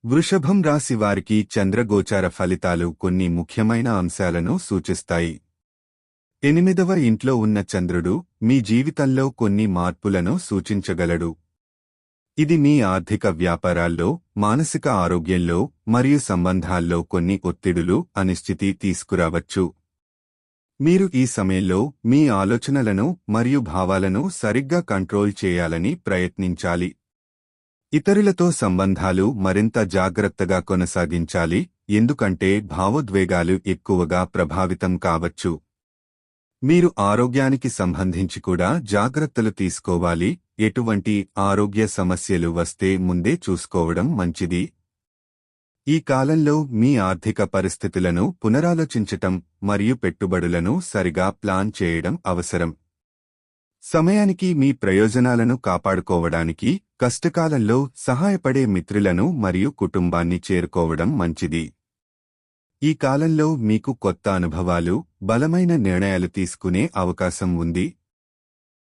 వృషభం రాశి వారికి చంద్రగోచార ఫలితాలు కొన్ని ముఖ్యమైన అంశాలను సూచిస్తాయి. 8వ ఇంట్లో ఉన్న చంద్రుడు మీ జీవితంలో కొన్ని మార్పులను సూచించగలడు. ఇది మీ ఆర్థిక వ్యాపారాల్లో, మానసిక ఆరోగ్యంలో మరియు సంబంధాల్లో కొన్ని ఒత్తిడులు, అనిశ్చితి తీసుకురావచ్చు. మీరు ఈ సమయంలో మీ ఆలోచనలను మరియు భావాలను సరిగ్గా కంట్రోల్ చేయాలని ప్రయత్నించాలి. ఇతరులతో సంబంధాలు మరింత జాగ్రత్తగా కొనసాగించాలి, ఎందుకంటే భావోద్వేగాలు ఎక్కువగా ప్రభావితం కావచ్చు. మీరు ఆరోగ్యానికి సంబంధించి కూడా జాగ్రత్తలు తీసుకోవాలి. ఎటువంటి ఆరోగ్య సమస్యలు వస్తే ముందే చూసుకోవడం మంచిది. ఈ కాలంలో మీ ఆర్థిక పరిస్థితులను పునరాలోచించటం మరియు పెట్టుబడులను సరిగా ప్లాన్ చేయడం అవసరం. సమయానికి మీ ప్రయోజనాలను కాపాడుకోవడానికి కష్టకాలంలో సహాయపడే మిత్రులను మరియు కుటుంబాన్ని చేరుకోవడం మంచిది. ఈ కాలంలో మీకు కొత్త అనుభవాలు, బలమైన నిర్ణయాలు తీసుకునే అవకాశం ఉంది.